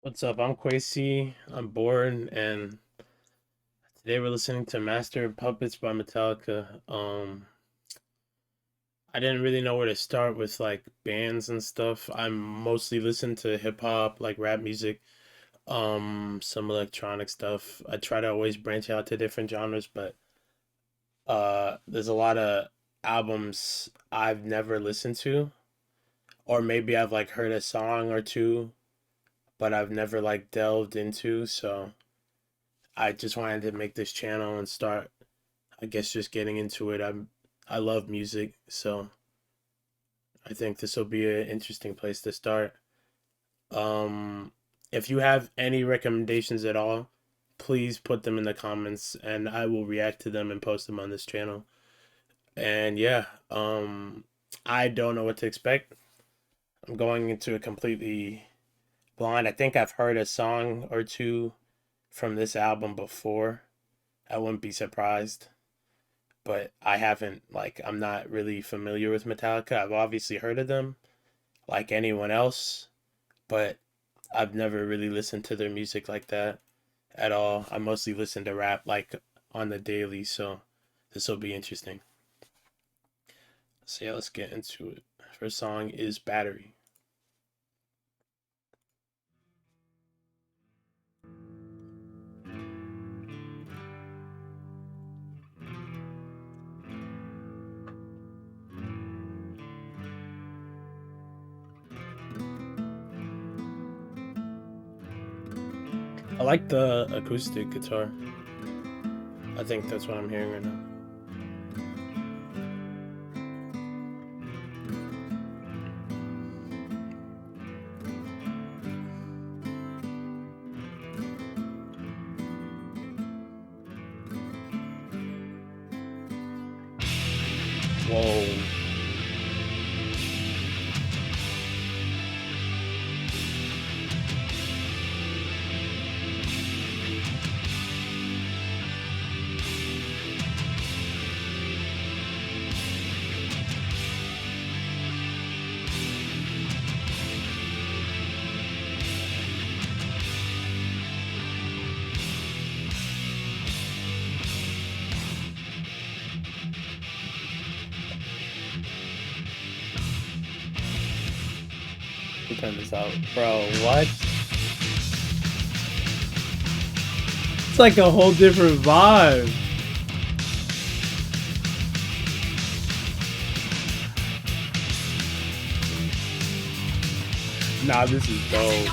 What's up? I'm Quasi. I'm bored, and today we're listening to Master of Puppets by Metallica. I didn't really know where to start with like bands and stuff. I mostly listen to hip hop, like rap music, some electronic stuff. I try to always branch out to different genres, but there's a lot of albums I've never listened to, or maybe I've like heard a song or two, but I've never like delved into, so I just wanted to make this channel and start, I guess, just getting into it. I love music, so I think this will be an interesting place to start. Um, if you have any recommendations at all, please put them in the comments and I will react to them and post them on this channel. And yeah, I don't know what to expect. I'm going into it completely blind. I think I've heard a song or two from this album before. I wouldn't be surprised. But I haven't, like, I'm not really familiar with Metallica. I've obviously heard of them like anyone else, but I've never really listened to their music like that at all. I mostly listen to rap like on the daily, so this will be interesting. So yeah, let's get into it. First song is Battery. I like the acoustic guitar. I think that's what I'm hearing right now. Whoa. Let me turn this out. Bro, what? It's like a whole different vibe. Nah, this is dope.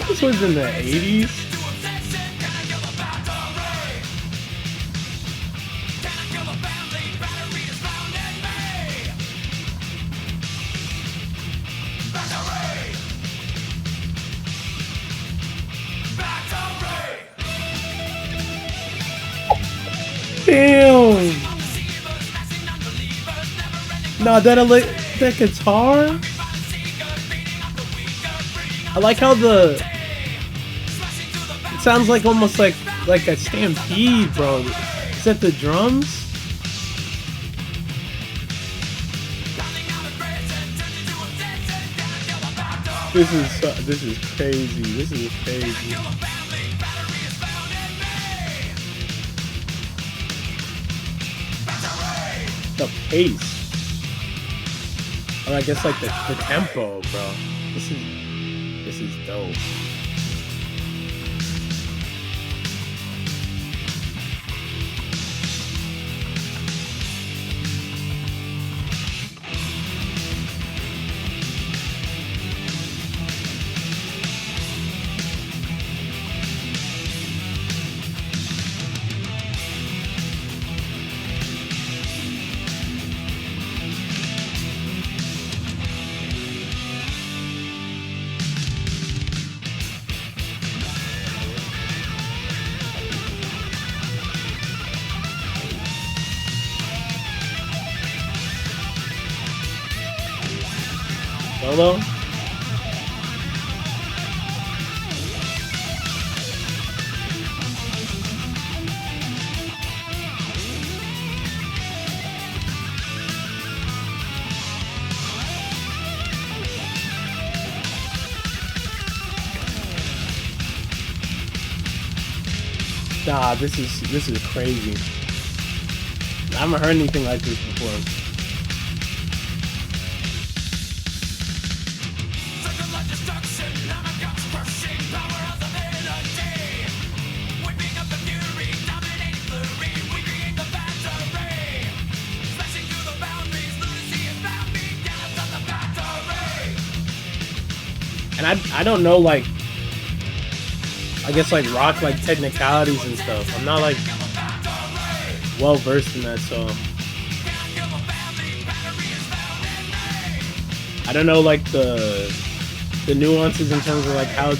This was in the 80s. Damn! Nah, that guitar. I like how it sounds like almost like a stampede, bro. Is that the drums? This is crazy. This is crazy. The pace. Or I guess like the tempo, bro. This is dope. Solo. Nah, this is crazy. I haven't heard anything like this before. And I don't know, like, I guess like rock like technicalities and stuff. I'm not like well versed in that, so I don't know like the nuances in terms of like how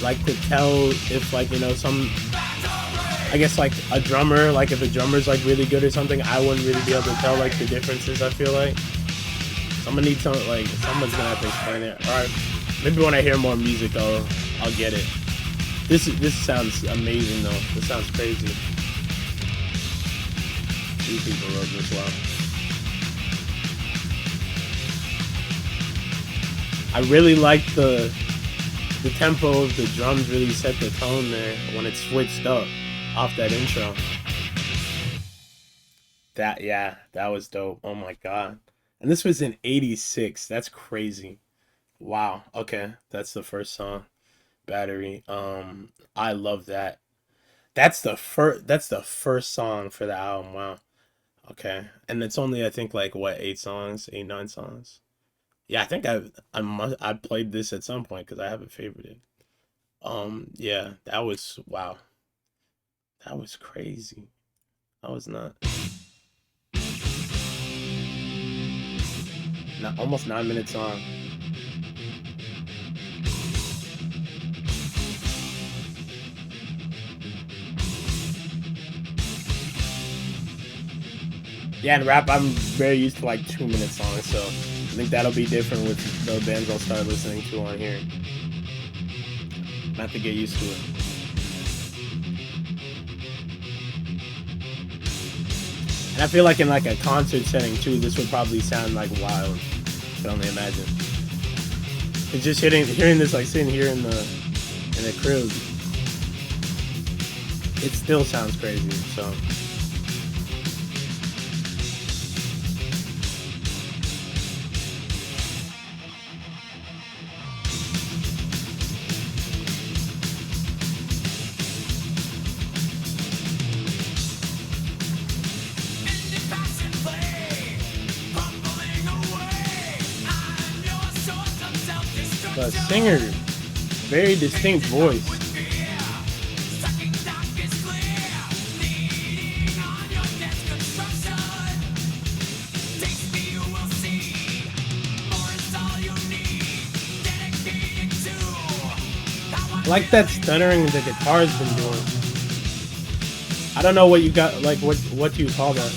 like to tell if like, you know, some, I guess like a drummer, like if a drummer's like really good or something, I wouldn't really be able to tell like the differences. I feel like someone needs some, like someone's gonna have to explain it. All right, maybe when I hear more music, I'll get it. This sounds amazing though. This sounds crazy. These people wrote this well. I really like the tempo of the drums. Really set the tone there when it switched up off that intro. That was dope. Oh my god. And this was in '86. That's crazy. Wow. Okay, that's the first song. Battery. I love that. That's the first song for the album. Wow. Okay. And it's only, I think, like what, 9 songs. Yeah, I think I played this at some point because I have it favorited. Yeah, that was, wow. That was crazy. I was not. Almost 9 minutes song. Yeah, in rap, I'm very used to like 2 minute songs, so I think that'll be different with the bands I'll start listening to on here. I have to get used to it. And I feel like in like a concert setting too, this would probably sound like wild. I can only imagine. It's just hearing this, like sitting here in the crib, it still sounds crazy. So. The singer, very distinct voice. I like that stuttering the guitar's been doing. I don't know what you got, like what do you call that?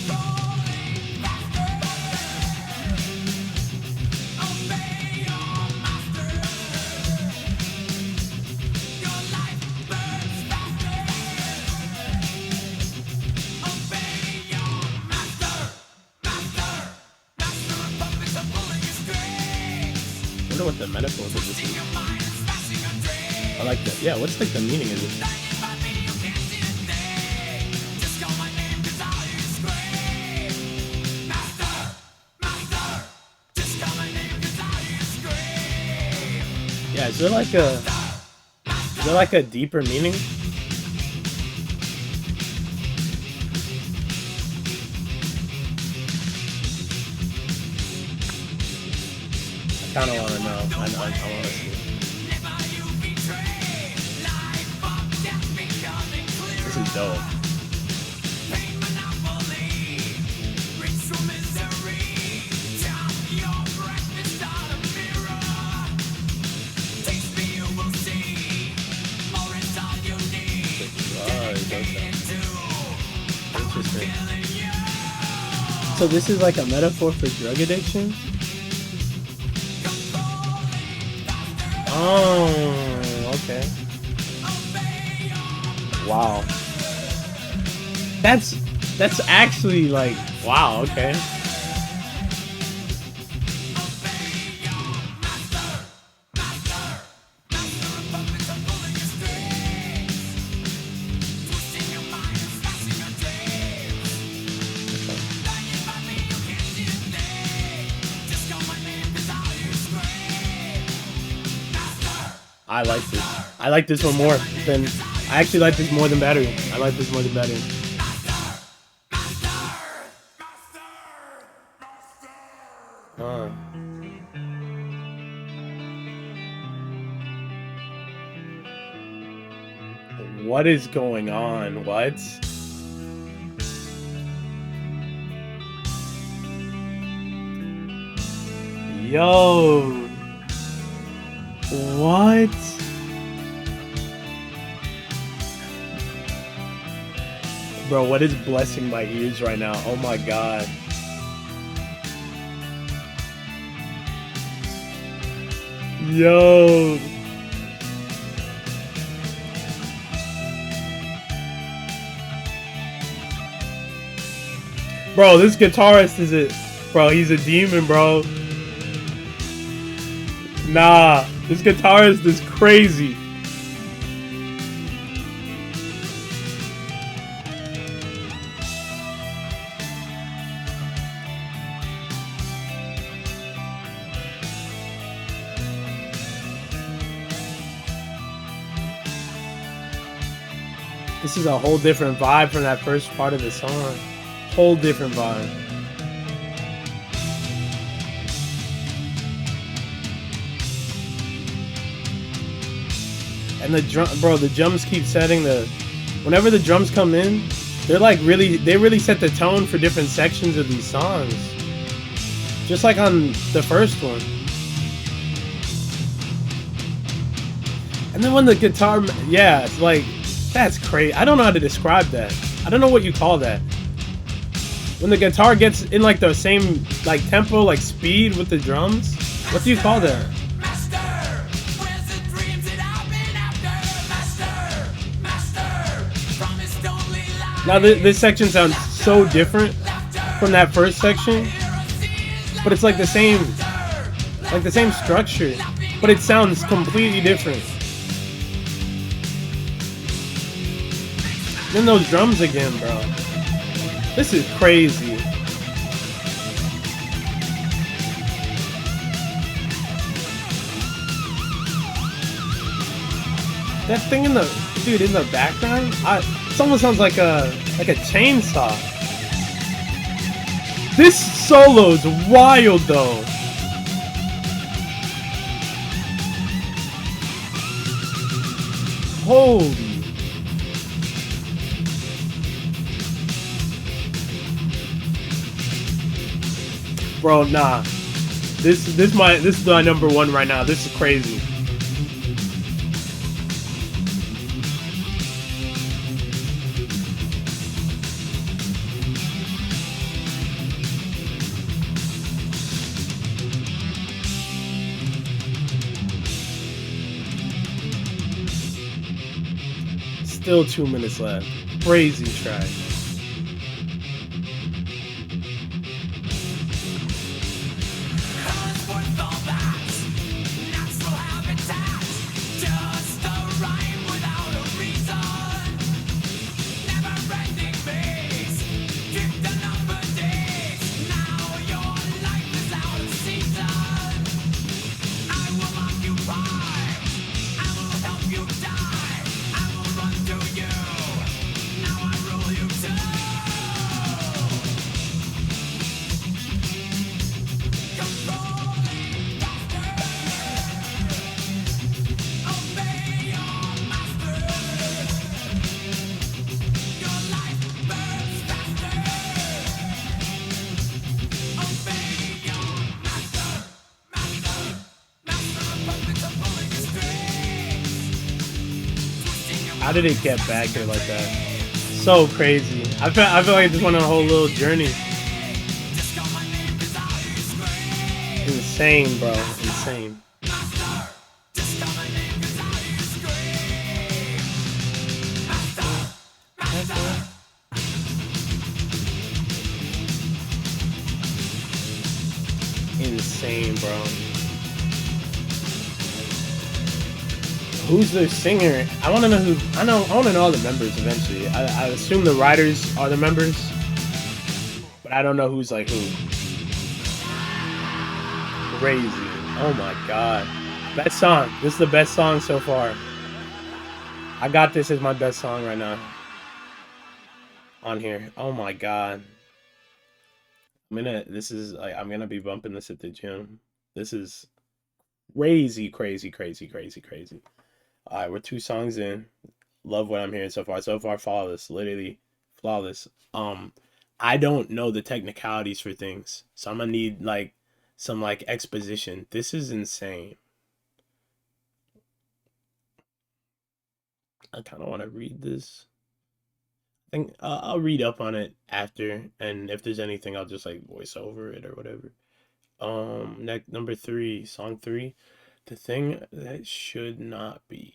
What the metaphor of this is. I like that. Yeah, what's like the meaning of this? Yeah, is there like a deeper meaning? I kind of want to know. I want to see. This is dope. Interesting. So this is like a metaphor for drug addiction? Oh, okay. Wow. That's actually like, wow, okay. I like this. I like this one more than... I actually like this more than Battery. I like this more than Battery. What is going on? What? Yo. What? Bro, what is blessing my ears right now? Oh my god. Yo. Bro, this guitarist is it. Bro, he's a demon, bro. Nah, this guitarist is crazy. This is a whole different vibe from that first part of the song. Whole different vibe. And the drum, bro, the drums keep setting the... Whenever the drums come in, they're like really... They really set the tone for different sections of these songs. Just like on the first one. And then when the guitar... Yeah, it's like... That's crazy. I don't know how to describe that. I don't know what you call that. When the guitar gets in like the same like tempo, like speed with the drums. What do you call that? Now this section sounds so different from that first section, but it's like the same structure, but it sounds completely different. Then those drums again, bro. This is crazy. That thing in the background, it almost sounds like a chainsaw. This solo's wild though. Holy. Bro, nah. This is my number one right now. This is crazy. Still 2 minutes left. Crazy track. How did it get back here like that? So crazy. I feel like I just went on a whole little journey. Insane, bro. Insane. Insane, bro. Who's the singer? I want to know who. I want to know all the members eventually. I assume the writers are the members, but I don't know who's like who. Crazy. Oh my god. Best song. This is the best song so far. I got this as my best song right now on here. Oh my god. This is like, I'm gonna be bumping this at the gym. This is crazy, crazy, crazy, crazy, crazy. Alright, we're 2 songs in. Love what I'm hearing so far. So far, flawless. Literally flawless. I don't know the technicalities for things. So I'm gonna need like some like exposition. This is insane. I kind of want to read this. I think I'll read up on it after, and if there's anything, I'll just like voice over it or whatever. Next number 3, song 3, the thing that should not be.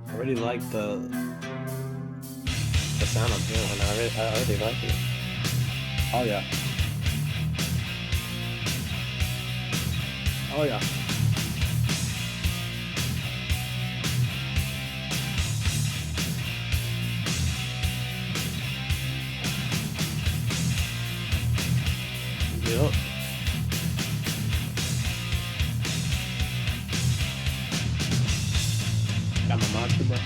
I really like the sound I'm hearing. I already like it. Oh yeah. Oh yeah. Yep. Got my monster, bro.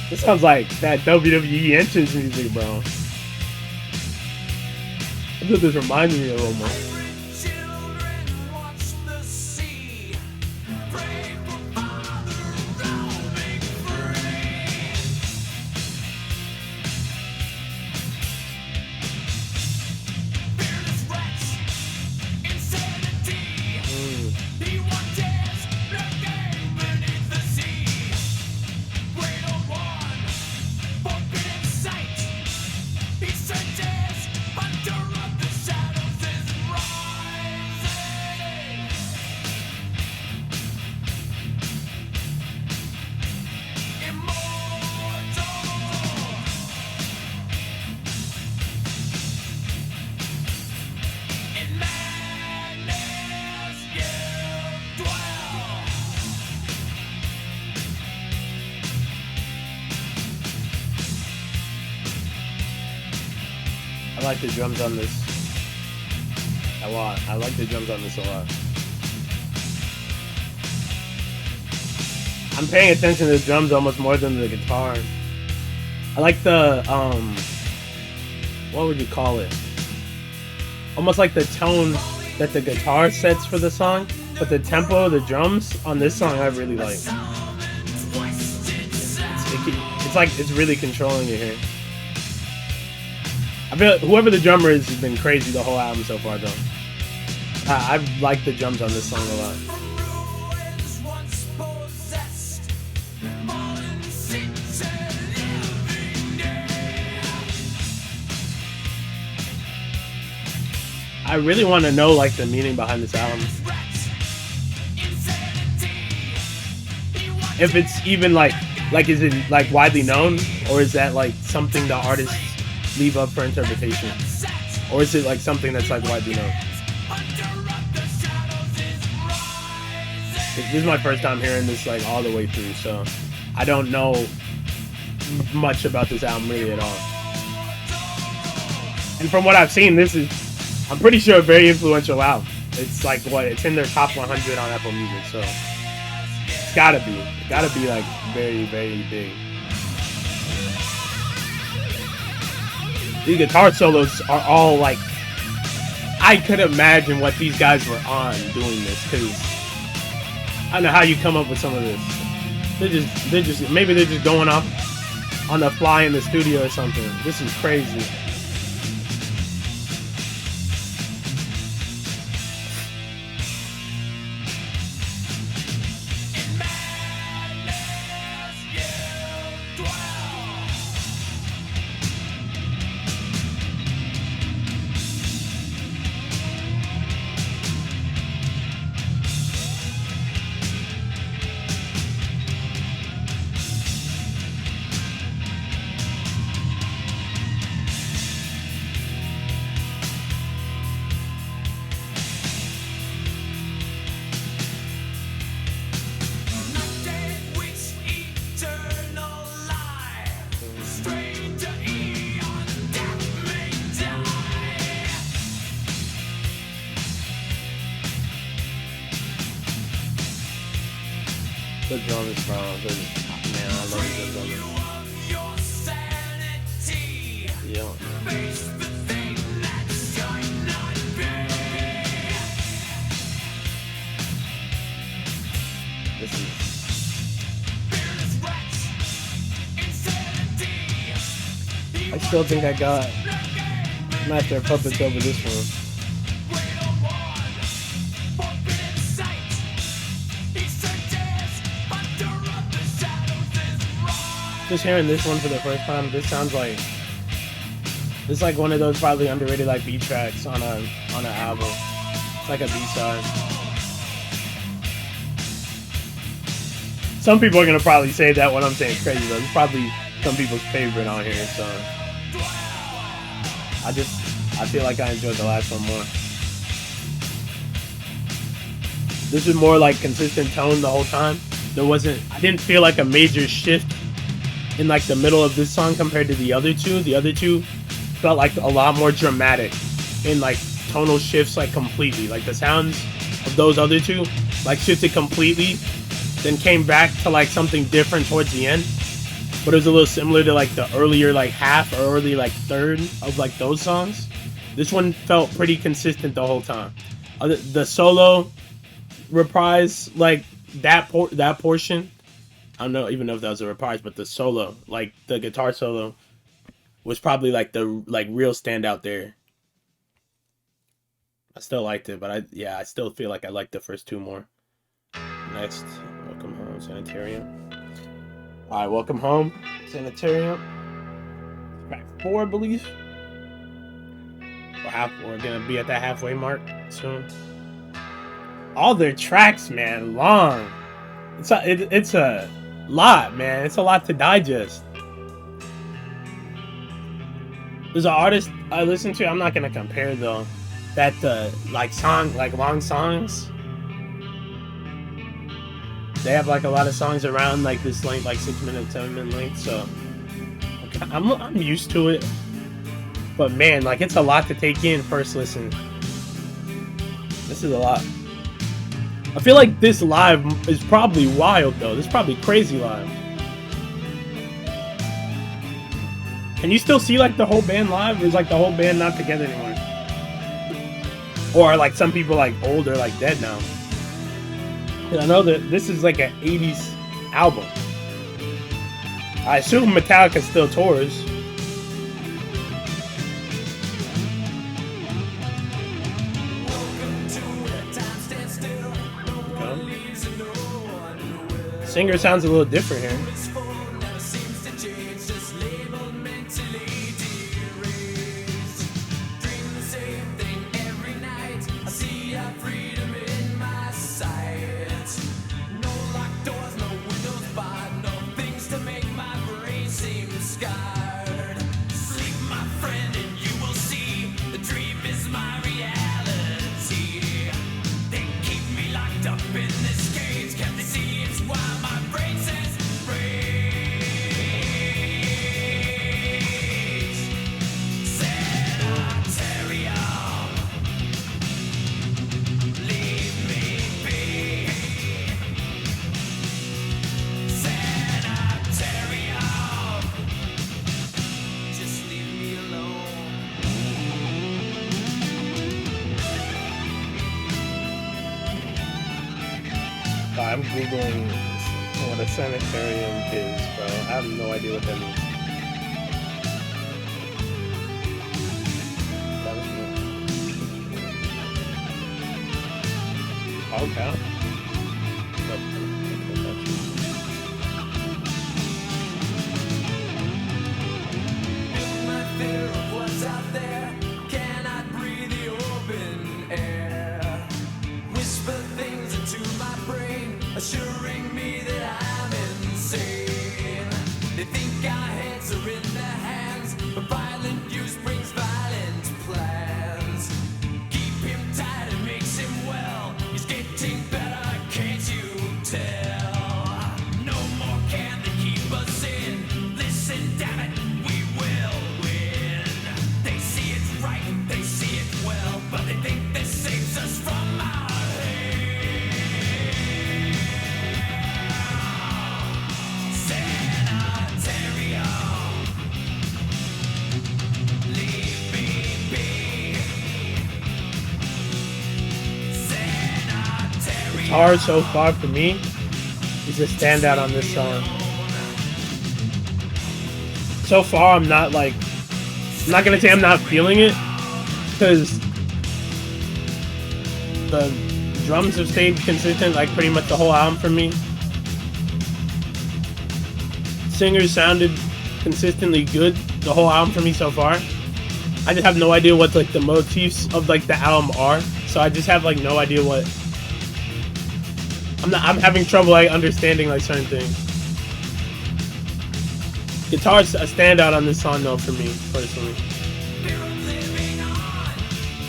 This sounds like that WWE entrance music, bro. That's what this reminds me of almost. I like the drums on this a lot. I like the drums on this a lot. I'm paying attention to the drums almost more than the guitar. I like the, what would you call it? Almost like the tone that the guitar sets for the song, but the tempo, the drums on this song I really like. It's like, it's really controlling you here. I feel like whoever the drummer is has been crazy the whole album so far, though. I like the drums on this song a lot. I really want to know like the meaning behind this album. If it's even like is it like widely known, or is that like something the artists leave up for interpretation, or is it like something that's like widely known? This is my first time hearing this like all the way through, so I don't know much about this album really at all. And from what I've seen, this is, I'm pretty sure, a very influential album. It's like what, it's in their top 100 on Apple Music, so it's gotta be like very, very big. These guitar solos are all like, I could imagine what these guys were on doing this, because I don't know how you come up with some of this. Maybe they're just going off on the fly in the studio or something. This is crazy. The drum is strong. Man, I love the drum. Yeah. This is. I still think I got Master of Puppets over this one. Just hearing this one for the first time, this sounds like this is like one of those probably underrated like B tracks on an album. It's like a B-side. Some people are gonna probably say that what I'm saying is crazy though. It's probably some people's favorite on here, so I feel like I enjoyed the last one more. This is more like consistent tone the whole time. I didn't feel like a major shift in like the middle of this song compared to the other two. The other two felt like a lot more dramatic in like tonal shifts, like completely. Like the sounds of those other two like shifted completely, then came back to like something different towards the end. But it was a little similar to like the earlier like half or early like third of like those songs. This one felt pretty consistent the whole time. The solo reprise, like that portion, I don't even know if that was a reprise, but the solo, like the guitar solo, was probably like the real standout there. I still liked it, but I still feel like I like the first two more. Next, Welcome Home, Sanitarium. All right, Welcome Home, Sanitarium. Track 4, I believe. We're gonna be at that halfway mark soon. All their tracks, man, long. It's a lot, man. It's a lot to digest. There's an artist I listen to. I'm not gonna compare though. That long songs. They have like a lot of songs around like this length, like 6 minute, 7 minute length. So I'm used to it. But man, like it's a lot to take in first listen. This is a lot. I feel like this live is probably wild though. This is probably crazy live. Can you still see like the whole band live? Is like the whole band not together anymore? Or like some people like old or like dead now? I know that this is like an 80s album. I assume Metallica still tours. Okay. Singer sounds a little different here. I'm Googling what a sanitarium is, bro. I have no idea what that means. Okay. Assuring me that I'm insane. They think our heads are in their hands, but violent use brings violent plans. Keep him tight and makes him well. He's getting better, can't you tell? No more can they keep us in. Listen, damn it. guitar so far for me is a standout on this song. So far, I'm not gonna say I'm not feeling it, because the drums have stayed consistent like pretty much the whole album for me. Singers sounded consistently good the whole album for me so far. I just have no idea what like the motifs of like the album are, so I just have like no idea what. I'm having trouble like understanding like certain things. Guitar's a standout on this song though for me personally.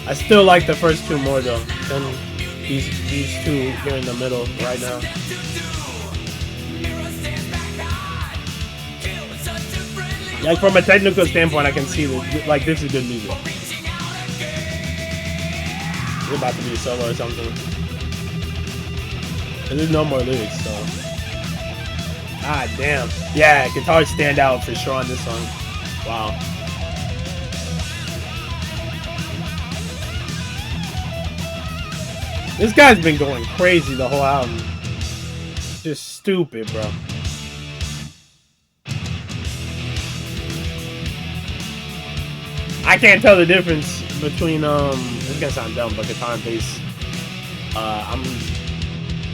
I still like the first two more though than these two here in the middle right now. Like from a technical standpoint, I can see that like this is good music. It's about to be a solo or something. And there's no more lyrics, so. Ah, damn. Yeah, guitars stand out for sure on this song. Wow. This guy's been going crazy the whole album. Just stupid, bro. I can't tell the difference between it's gonna sound dumb, but guitar and bass. I'm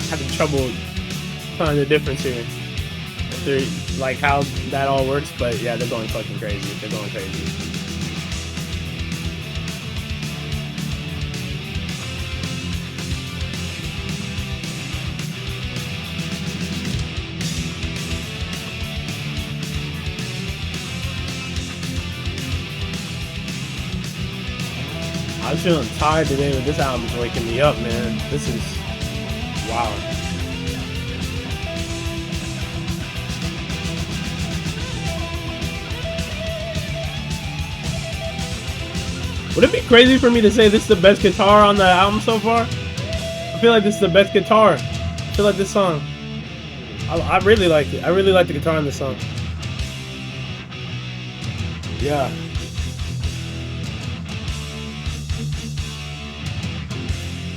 having trouble finding the difference here. They're, like how that all works, but yeah, they're going fucking crazy. They're going crazy. I was feeling tired today, but this album is waking me up, man. This is wow. Would it be crazy for me to say this is the best guitar on the album so far? I feel like this is the best guitar. I feel like this song. I really like it. I really like the guitar in this song. Yeah.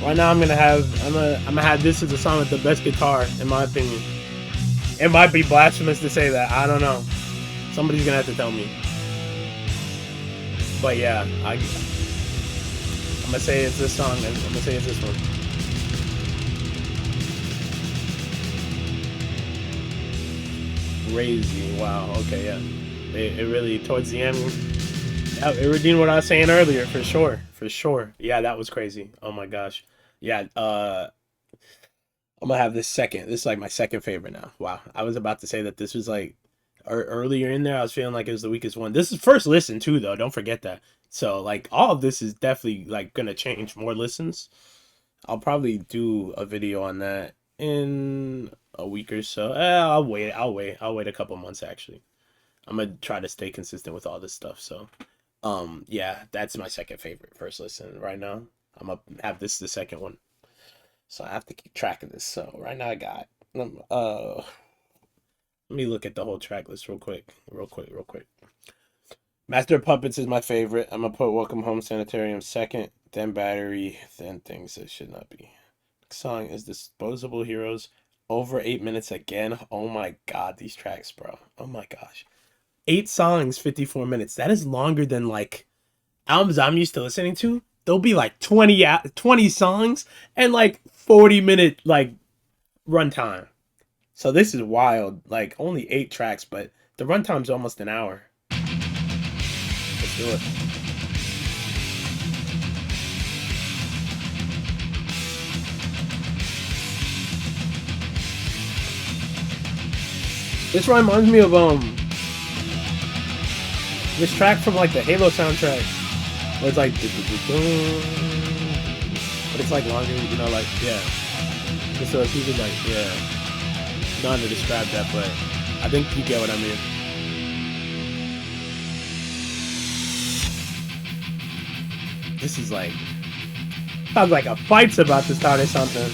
Right now I'm gonna have this as a song with the best guitar, in my opinion. It might be blasphemous to say that. I don't know. Somebody's gonna have to tell me. But yeah, I'm gonna say it's this song, and I'm gonna say it's this one. Crazy. Wow. Okay. Yeah. It really towards the end. It redeemed what I was saying earlier, for sure. For sure. Yeah, that was crazy. Oh my gosh. Yeah, I'm gonna have this second. This is like my second favorite now. Wow. I was about to say that this was like earlier in there. I was feeling like it was the weakest one. This is first listen too, though. Don't forget that. So like all of this is definitely like gonna change more listens. I'll probably do a video on that in a week or so. I'll wait a couple months actually. I'm gonna try to stay consistent with all this stuff. So yeah, that's my second favorite first listen right now. I'm gonna have this the second one, so I have to keep track of this. So right now I got let me look at the whole track list real quick. Master of Puppets is my favorite. I'm gonna put Welcome Home Sanitarium second, then Battery, then Things That Should Not Be. Next song is Disposable Heroes. Over 8 minutes again. Oh my god, these tracks, bro. Oh my gosh. 8 songs, 54 minutes. That is longer than like albums I'm used to listening to. There'll be like 20 songs and like 40-minute like runtime. So this is wild. Like only 8 tracks, but the runtime's almost an hour. Let's do it. This reminds me of this track from like the Halo soundtrack. Where it's like, but it's like longer, you know, like, yeah. So it's even like, yeah. Not to describe that, but I think you get what I mean. This is like, sounds like a fight's about to start or something.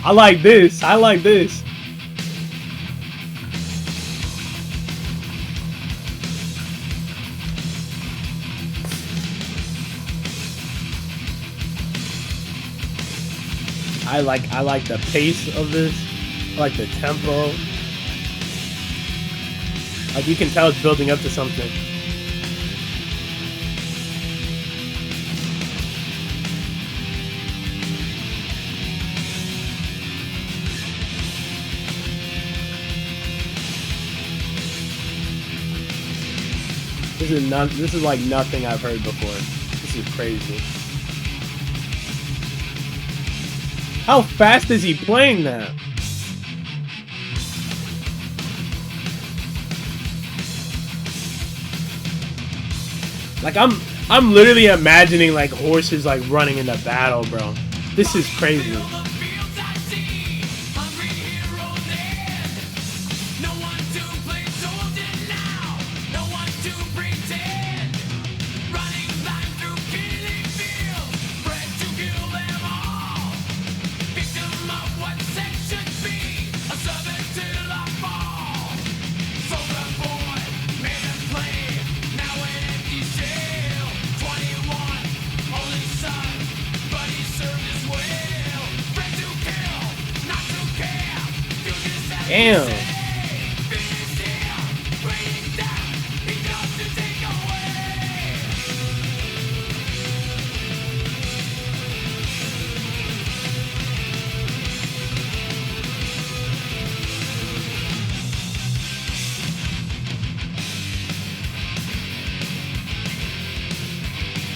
I like this. I like the pace of this. I like the tempo. Like you can tell it's building up to something. This is like nothing I've heard before. This is crazy. How fast is he playing that? Like I'm literally imagining like horses like running into battle, bro. This is crazy. Damn.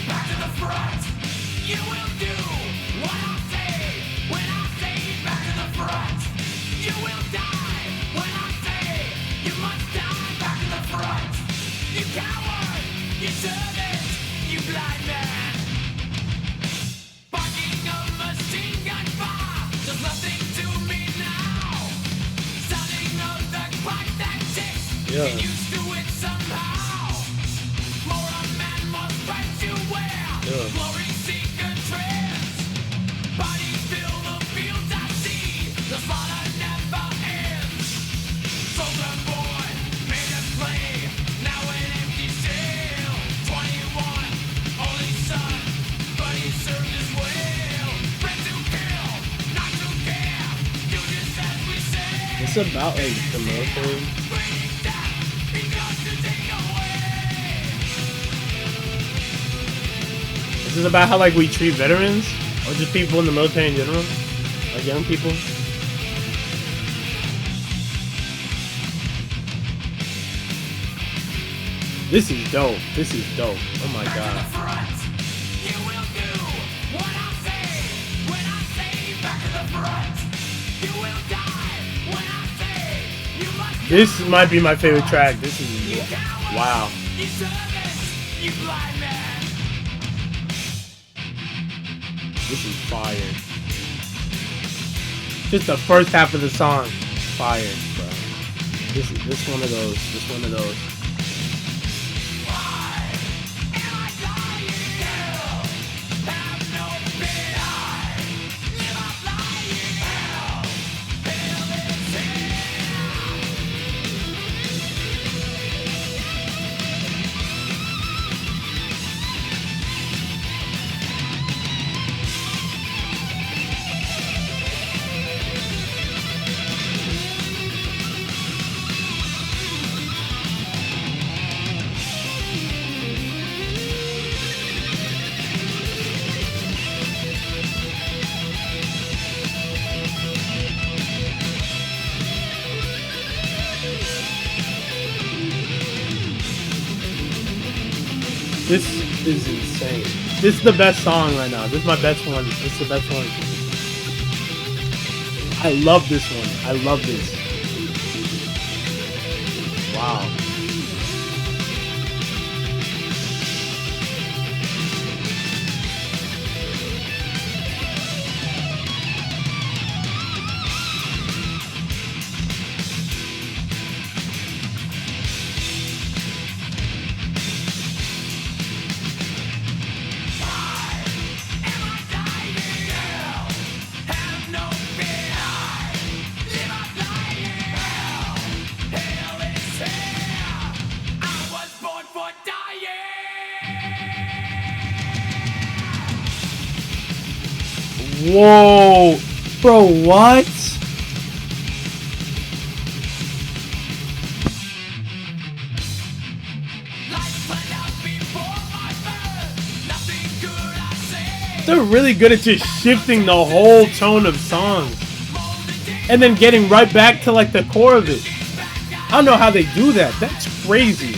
Back to the front. You will do what I say when I say back to the front. You will die when I say you must die. Back to the front. You coward. You servant. You blind man. Barking a machine gun fire does nothing to me now. Sounding of the pipe that ticks. Yeah. Get used to it somehow. More a man must fight you wear. Yeah. Glory seeker trends. Bodies fill the fields I see. The slaughter never ends. Soldier boy made a play. Now an empty shell. 21, only son, but he served his will. Friend to kill, not to care. Do just as we say. It's about like the military. Bring death, he comes to take away. This is about how like we treat veterans or just people in the military in general, like young people. This is dope. This is dope. Oh my god. Front. You will do what I say when I say back to the front. You will die when I say you must. This might be my favorite track. This is wow. You servant, you blind man. This is fire. Just the first half of the song, fire, bro. This one of those. This one of those. Why am I dying hell? Have no fear. Live a flying hell. Hell is This is insane. This is the best song right now. This is my best one. This is the best one. I love this one. I love this. Wow. Whoa! Bro, what? They're really good at just shifting the whole tone of songs. And then getting right back to like the core of it. I don't know how they do that. That's crazy.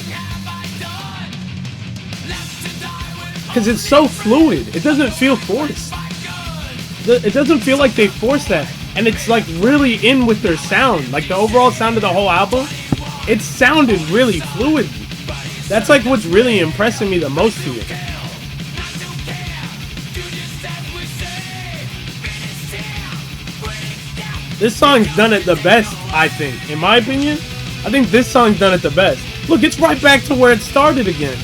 Because it's so fluid. It doesn't feel forced. It doesn't feel like they forced that. And it's like really in with their sound. Like the overall sound of the whole album, it sounded really fluid. That's like what's really impressing me the most here. This song's done it the best, I think. In my opinion, I think this song's done it the best. Look, it's right back to where it started again.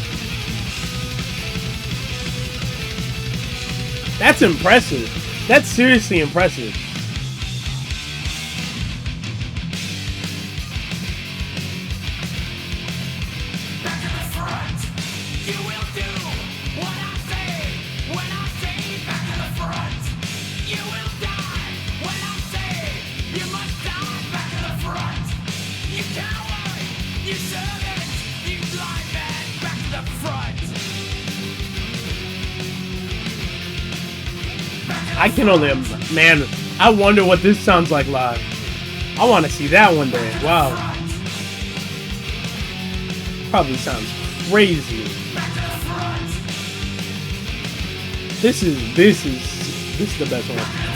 That's impressive. That's seriously impressive. I can only, man, I wonder what this sounds like live. I want to see that one day. Wow. Probably sounds crazy. This is the best one.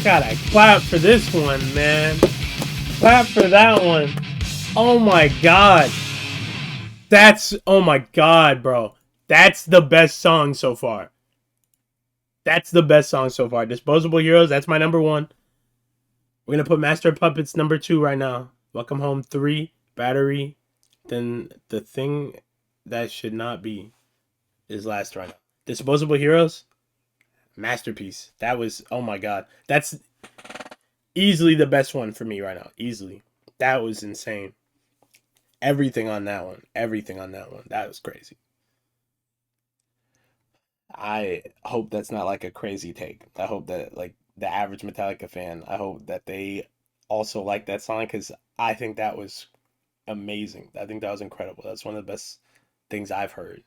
Gotta clap for this one, man. Clap for that one. Oh my god. Oh my god, bro. That's the best song so far. That's the best song so far. Disposable Heroes, that's my number 1. We're gonna put Master of Puppets number 2 right now. Welcome Home 3, Battery. Then The Thing That Should Not Be is last right now. Disposable Heroes, masterpiece. That was, oh my god, that's easily the best one for me right now. Easily. That was insane. Everything on that one, that was crazy. I hope that's not like a crazy take. I hope that like the average Metallica fan, I hope that they also like that song, because I think that was amazing. I think that was incredible. That's one of the best things I've heard.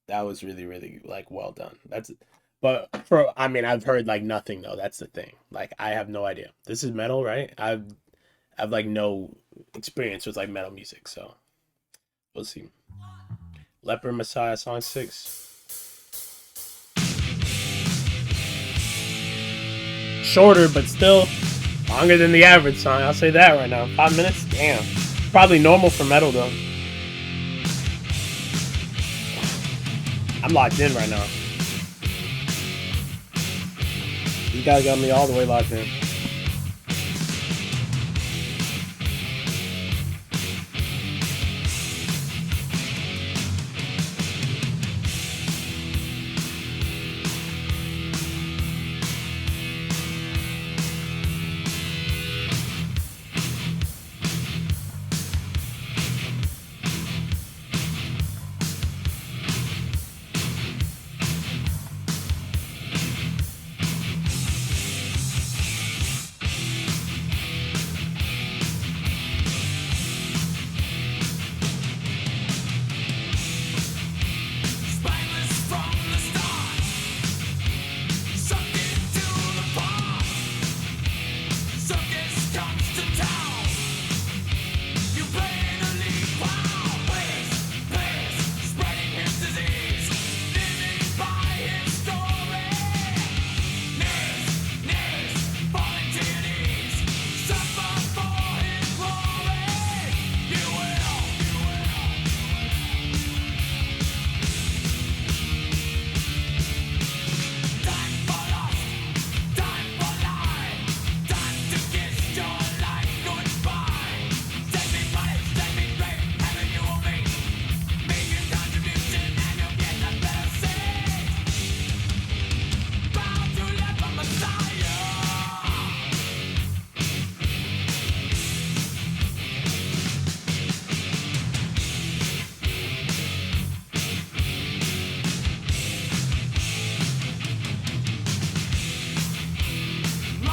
That was really, really like well done. But I've heard like nothing though. That's the thing. Like I have no idea. This is metal, right? I've like no experience with like metal music, so we'll see. Leper Messiah, song 6. Shorter, but still longer than the average song. I'll say that right now. 5 minutes? Damn. Probably normal for metal though. I'm locked in right now. You guys got me all the way locked in.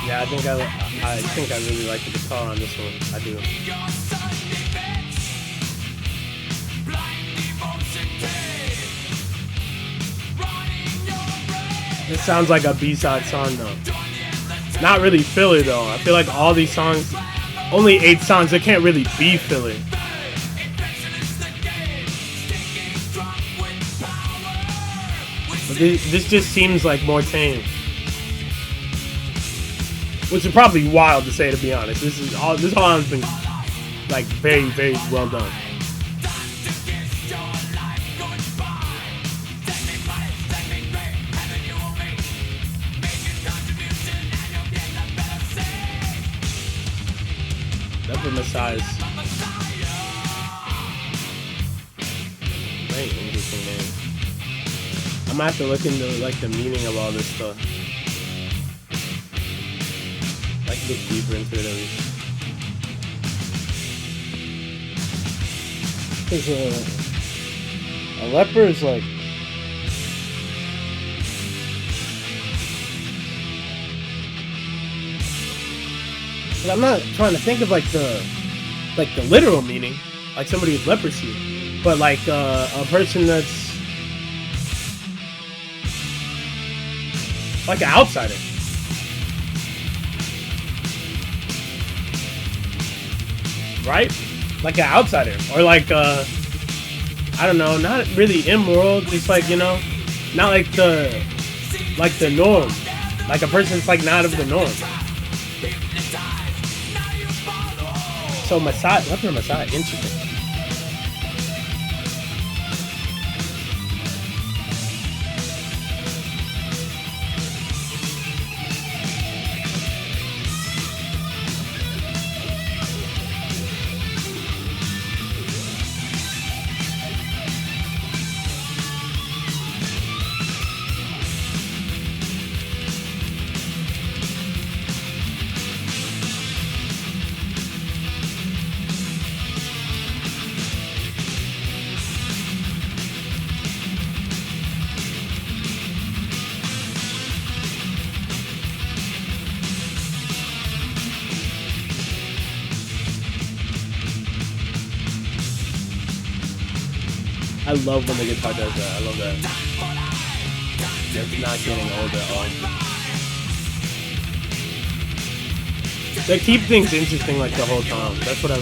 Yeah, I think I really like the guitar on this one. I do. This sounds like a B-side song though. Not really filler though. I feel like all these songs, only 8 songs, they can't really be filler. But this just seems like more tame. Which is probably wild to say, to be honest. This whole album's been like very, very well done. Leper Messiah. Very interesting name. I'm gonna have to look into like the meaning of all this stuff. Like look deeper into it at least. Cause a leper is like I'm not trying to think of like the literal meaning, like somebody with leprosy, but like a person that's like an outsider. Right? Like an outsider. Or like I don't know, not really immoral, just like, you know, not like the norm. Like a person that's like not of the norm. So Messiah, Leper Messiah, interesting. I love when the guitar does that. I love that. It's not getting old at all. They keep things interesting like the whole time. That's what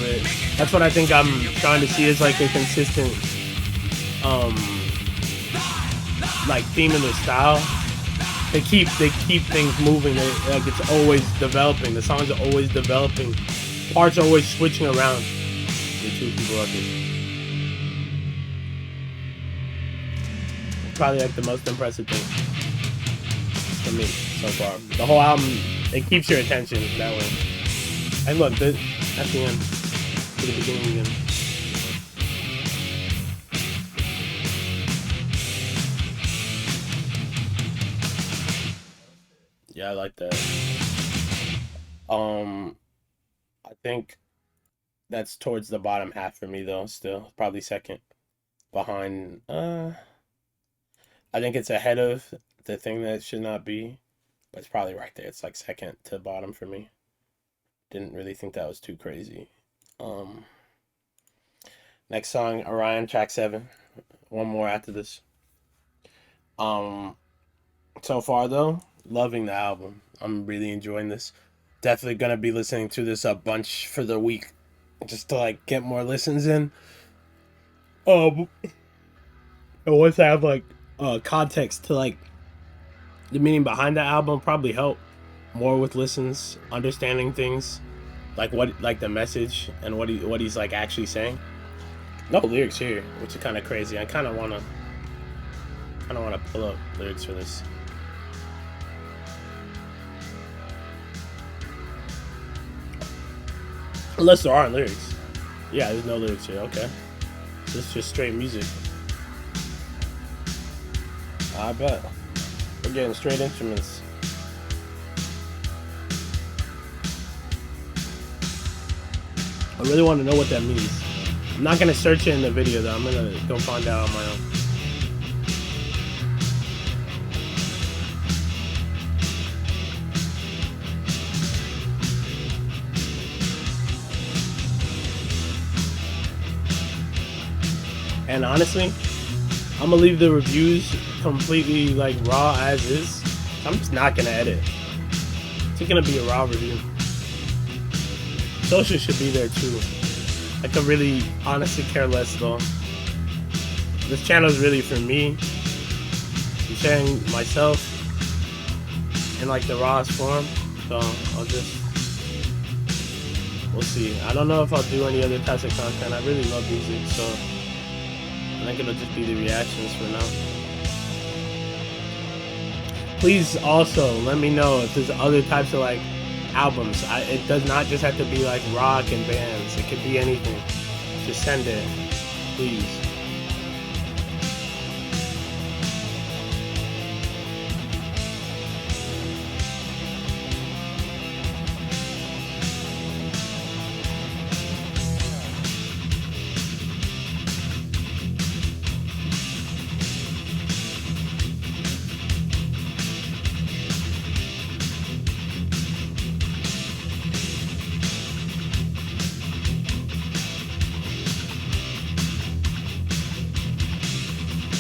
that's what I think I'm trying to see is like a consistent like theme in their style. They keep things moving. Like it's always developing. The songs are always developing. Parts are always switching around. The two people out there. Probably like the most impressive thing for me so far. The whole album, it keeps your attention that way. And look, that's the end. To the beginning again. Yeah, I like that. I think that's towards the bottom half for me though. Still, probably second behind. I think it's ahead of the thing that it should not be, but it's probably right there. It's like second to bottom for me. Didn't really think that was too crazy. Next song, Orion, track 7. One more after this. So far though, loving the album. I'm really enjoying this. Definitely gonna be listening to this a bunch for the week, just to like get more listens in. And once I have like context to like the meaning behind the album, probably help more with listens, understanding things like what like the message and what he's like actually saying. No lyrics here, which is kind of crazy. I kind of wanna pull up lyrics for this. Unless there aren't lyrics. Yeah, there's no lyrics here. Okay, so it's just straight music. I bet. We're getting straight instruments. I really want to know what that means. I'm not going to search it in the video though. I'm going to go find out on my own. And honestly, I'm gonna leave the reviews completely like raw as is. I'm just not gonna edit. It's gonna be a raw review. Social should be there too. I could really honestly care less though. This channel is really for me. I'm sharing myself in like the rawest form. So we'll see. I don't know if I'll do any other types of content. I really love music, so I think it'll just be the reactions for now. Please also let me know if there's other types of like albums. It does not just have to be like rock and bands. It could be anything. Just send it, please.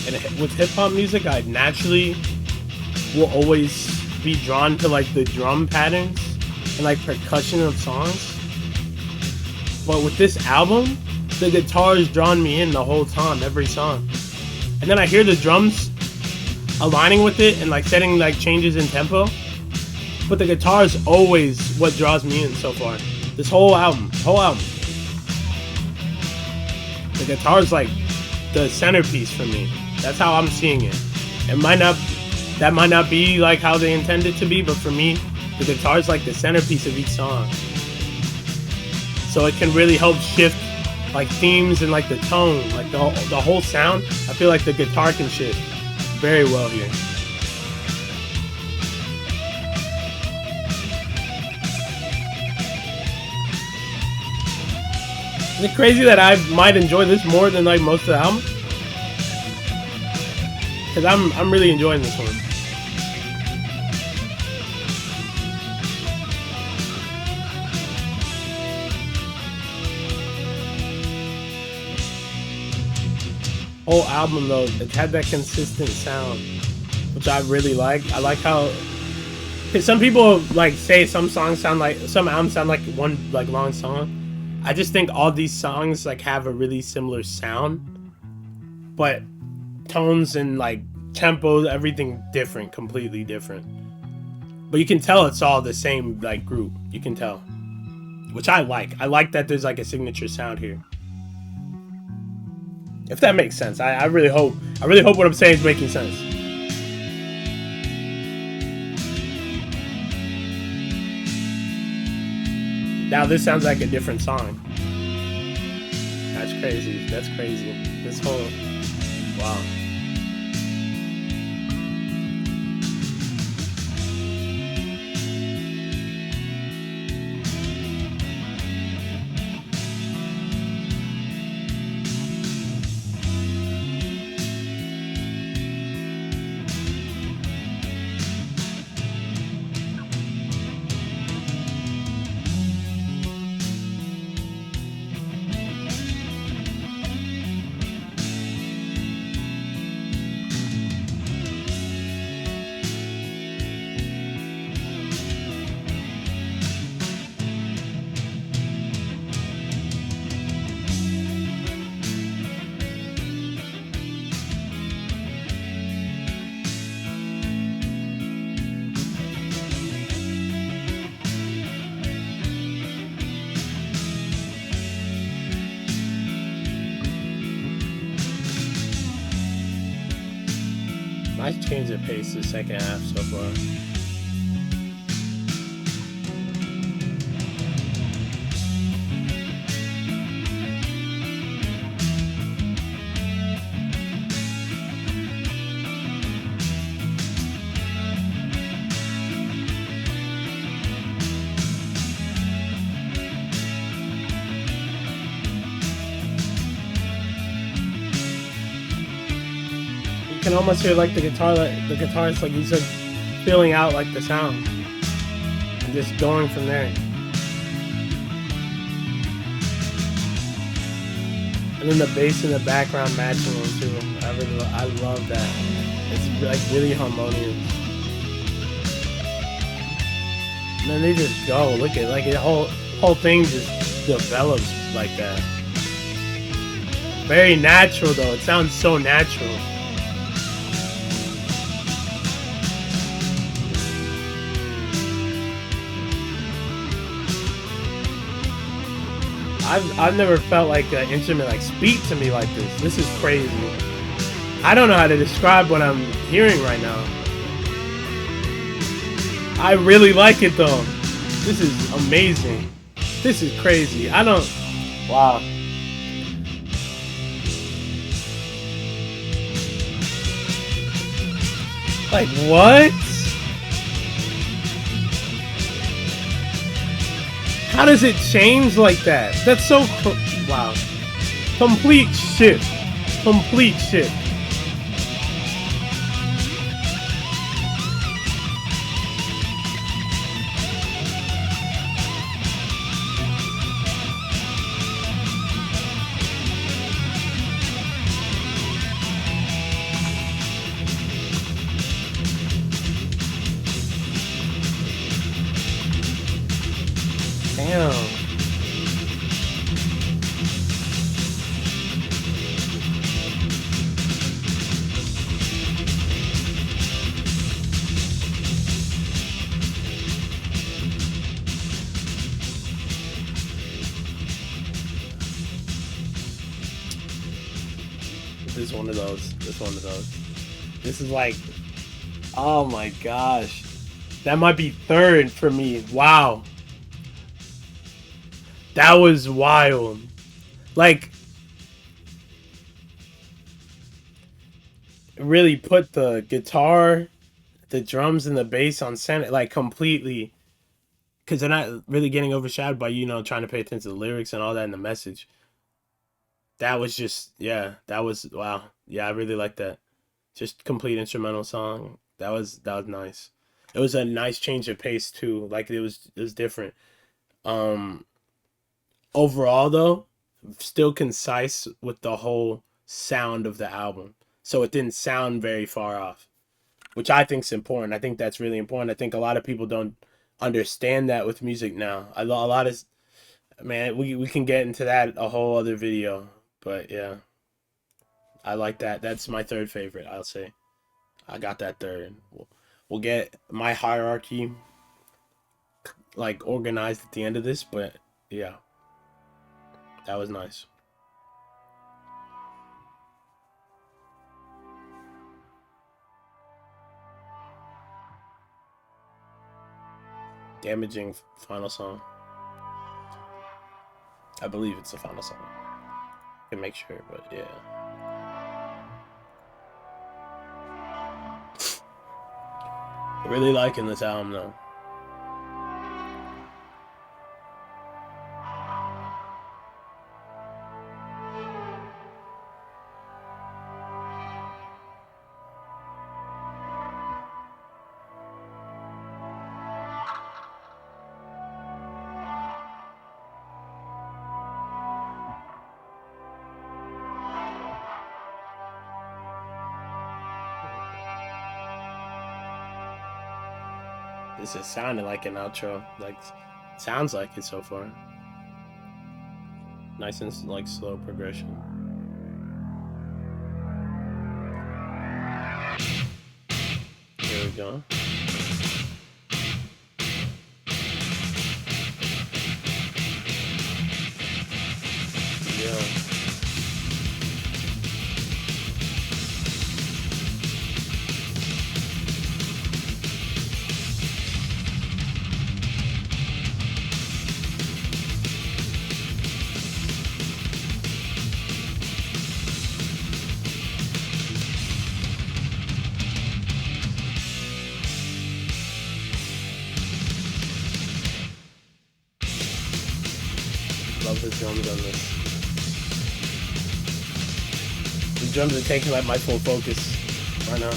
And with hip-hop music, I naturally will always be drawn to like the drum patterns and like percussion of songs. But with this album, the guitar has drawn me in the whole time, every song. And then I hear the drums aligning with it and like setting like changes in tempo. But the guitar is always what draws me in so far. This whole album. The guitar is like the centerpiece for me. That's how I'm seeing it. That might not be like how they intend it to be, but for me, the guitar is like the centerpiece of each song. So it can really help shift like themes and like the tone, like the whole sound. I feel like the guitar can shift very well here. Is it crazy that I might enjoy this more than like most of the album? Because I'm really enjoying this one. Whole album though, it had that consistent sound, which I really like. I like how, cause some people like say some albums sound like one like long song. I just think all these songs like have a really similar sound, but tones and like tempos, everything different, completely different. But you can tell it's all the same like group. You can tell, which I like. I like that there's like a signature sound here. If that makes sense, I really hope what I'm saying is making sense. Now this sounds like a different song. That's crazy. That's crazy. This whole, wow. Nice change of pace the second half so far. You can almost hear like the guitarist like he's like feeling out like the sound and just going from there. And And then the bass in the background matching them too. I love that. It's like really harmonious. And then they just go. Look at like the whole thing just develops like that. Very natural though. It sounds so natural. I've never felt like an instrument like speak to me like this. This is crazy. I don't know how to describe what I'm hearing right now. I really like it though. This is amazing. This is crazy. Wow. Like what? How does it change like that? That's so wow. Complete shift. Complete shift. Damn. This is one of those. This is one of those. This is like, oh my gosh. That might be third for me. Wow. That was wild. Like, really put the guitar, the drums, and the bass on center, like completely. Because they're not really getting overshadowed by, trying to pay attention to the lyrics and all that and the message. That was just, yeah, that was, wow. Yeah, I really like that. Just complete instrumental song. That was nice. It was a nice change of pace too. Like it was different. Overall though, still concise with the whole sound of the album. So it didn't sound very far off, which I think is important. I think that's really important. I think a lot of people don't understand that with music now. A lot of, man, we can get into that a whole other video, but yeah. I like that. That's my third favorite, I'll say. I got that third. We'll get my hierarchy like organized at the end of this, but yeah. That was nice. Damaging final song. I believe it's the final song. I can make sure, but yeah. Really liking this album though. This is sounding like an outro. Like, sounds like it so far. Nice and like slow progression. Here we go. Yeah. Love the drums on this. The drums are taking like my full focus right now.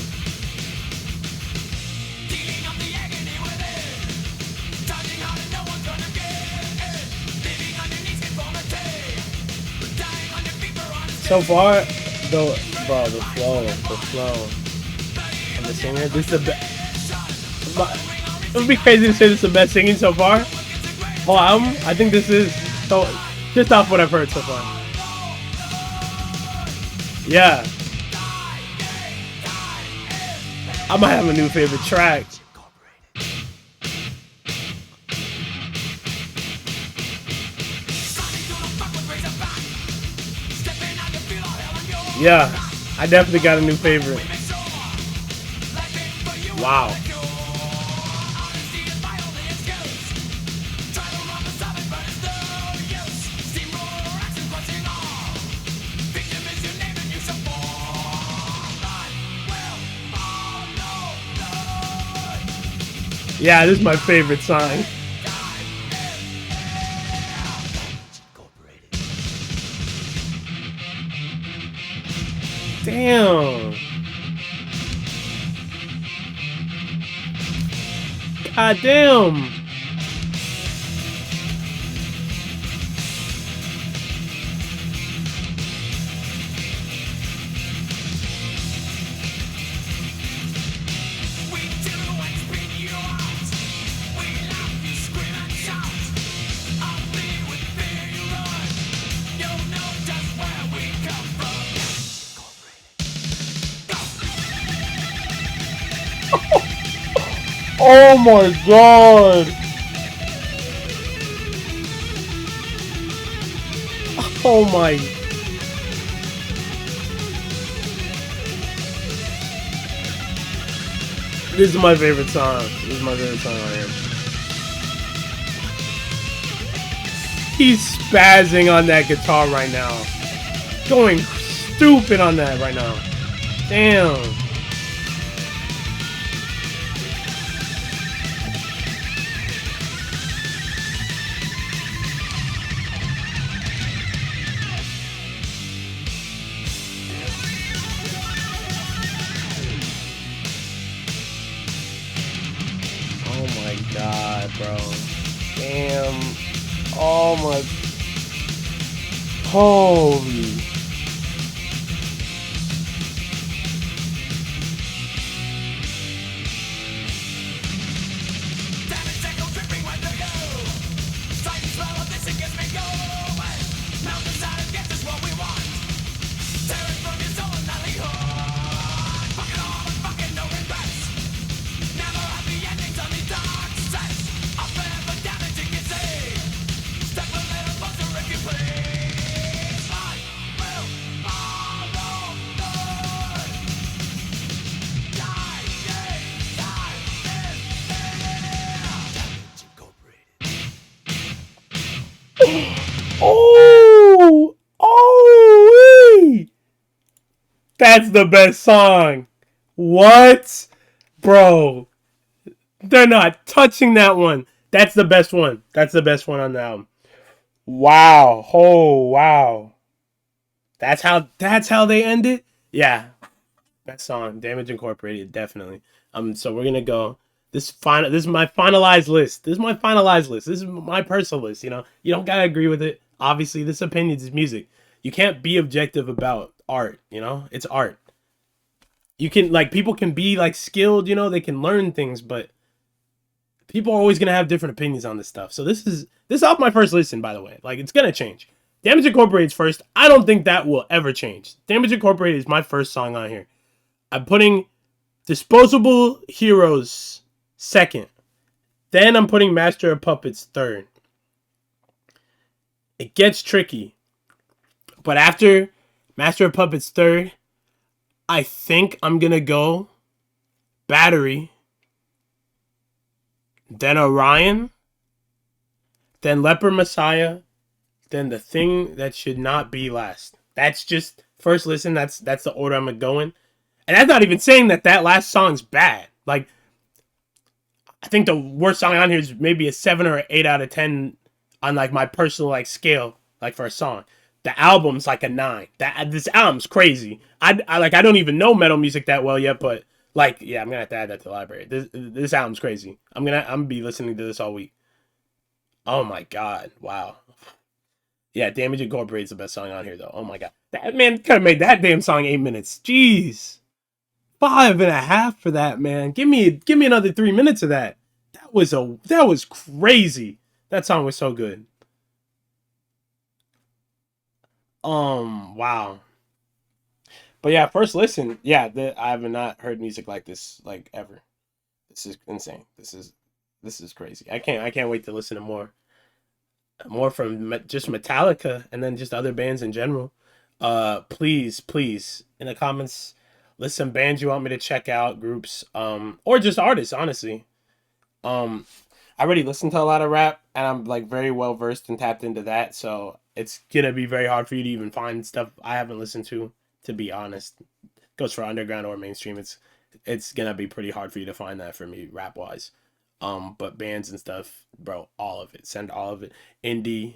So far, the bro, the flow of the singer. This is the best. It would be crazy to say this is the best singing so far. Whole album. I think this is so. Just off what I've heard so far. Yeah, I might have a new favorite track. Yeah, I definitely got a new favorite. Wow. Yeah, this is my favorite song. Damn. God damn. Oh my god. Oh my. This is my favorite song. This is my favorite song on here. He's spazzing on that guitar right now. Going stupid on that right now. Damn. Oh my god, bro. Damn. Oh my. Holy. Oh! Oh! That's the best song. What? Bro. They're not touching that one. That's the best one. That's the best one on the album. Wow. Oh, wow. That's how they end it? Yeah. That song, Damage Incorporated, definitely. So we're gonna go. This is my finalized list. This is my finalized list. This is my personal list. You don't gotta agree with it. Obviously, this opinion is music. You can't be objective about art. It's art. You can people can be skilled. They can learn things, but people are always gonna have different opinions on this stuff. So this is off my first listen, by the way. It's gonna change. Damage Incorporated's first. I don't think that will ever change. Damage Incorporated is my first song on here. I'm putting Disposable Heroes second. Then I'm putting Master of Puppets third. It gets tricky. But after Master of Puppets third, I think I'm going to go Battery. Then Orion. Then Leper Messiah. Then The Thing That Should Not Be Last. That's just first listen. That's the order I'm going to go in. And that's not even saying that last song's bad. I think the worst song on here is maybe a 7 or 8 out of 10 on my personal scale for a song. The album's a 9. This album's crazy. I don't even know metal music that well yet, but yeah, I'm gonna have to add that to the library. This album's crazy. I'm gonna be listening to this all week. Oh my god! Wow. Yeah, Damage Incorporated is the best song on here though. Oh my god, that man could have made that damn song 8 minutes. Jeez, 5.5 for that, man. Give me another 3 minutes of that. That was crazy. That song was so good. Wow. But yeah, first listen. Yeah, I have not heard music like this like ever. This is insane. This is crazy. I can't wait to listen to more from just Metallica and then just other bands in general. Please in the comments list some bands you want me to check out, groups, or just artists, honestly. Um I already listened to a lot of rap and I'm like very well versed and tapped into that, so it's gonna be very hard for you to even find stuff I haven't listened to be honest. Goes for underground or mainstream. It's gonna be pretty hard for you to find that for me rap wise. But bands and stuff, bro, all of it. Send all of it. Indie,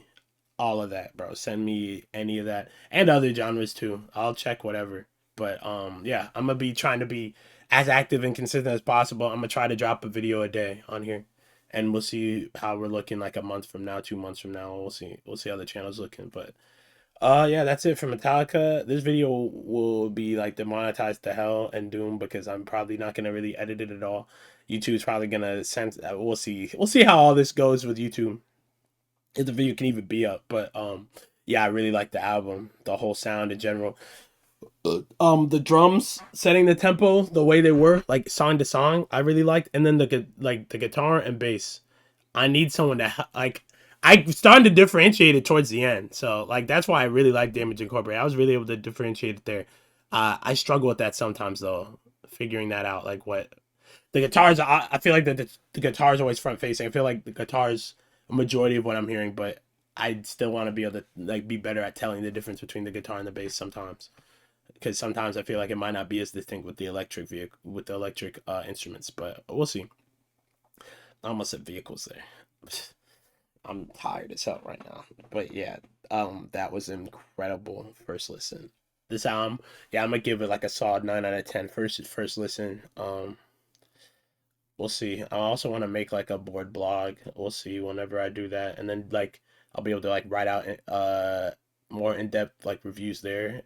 all of that, bro. Send me any of that. And other genres too. I'll check whatever. But yeah, I'm gonna be trying to be as active and consistent as possible. I'm gonna try to drop a video a day on here. And we'll see how we're looking like a month from now, 2 months from now. We'll see. We'll see how the channel's looking. But yeah, that's it for Metallica. This video will be like demonetized to hell and doom because I'm probably not gonna really edit it at all. YouTube's probably gonna send. We'll see. We'll see how all this goes with YouTube. If the video can even be up, but yeah, I really like the album, the whole sound in general. The drums setting the tempo the way they were, like song to song, I really liked, and then the guitar and bass. I need someone to like. I started to differentiate it towards the end, so like that's why I really like Damage Incorporated. I was really able to differentiate it there. I struggle with that sometimes though, figuring that out. Like what the guitars, I feel like the guitar is always front facing. I feel like the guitars a majority of what I'm hearing, but I still want to be able to like be better at telling the difference between the guitar and the bass sometimes. Because sometimes I feel like it might not be as distinct with the electric vehicle with the electric instruments, but we'll see. I almost said vehicles there. I'm tired as hell right now. But yeah, that was incredible first listen. This album, yeah, I'm gonna give it like a solid 9 out of 10 first listen. We'll see. I also want to make like a board blog. We'll see whenever I do that, and then like I'll be able to like write out more in depth like reviews there.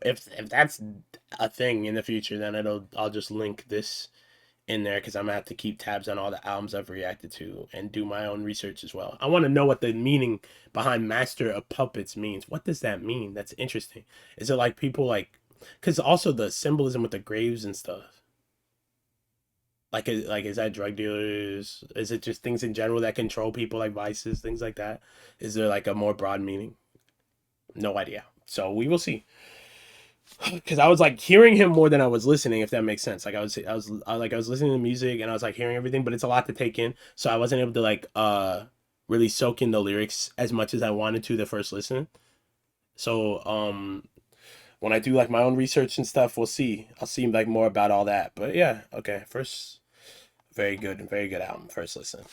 If that's a thing in the future, then I'll just link this in there because I'm gonna have to keep tabs on all the albums I've reacted to and do my own research as well. I want to know what the meaning behind Master of Puppets means. What does that mean? That's interesting. Is it like people like, because also the symbolism with the graves and stuff. Like is that drug dealers? Is it just things in general that control people like vices, things like that? Is there like a more broad meaning? No idea. So we will see. Because I was like hearing him more than I was listening, if that makes sense. Like I was listening to music and I was like hearing everything, but it's a lot to take in. So I wasn't able to like really soak in the lyrics as much as I wanted to the first listen. So when I do like my own research and stuff, we'll see. I'll see like more about all that. But yeah, okay. First, very good album. First listen.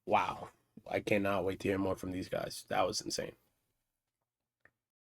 Wow, I cannot wait to hear more from these guys. That was insane.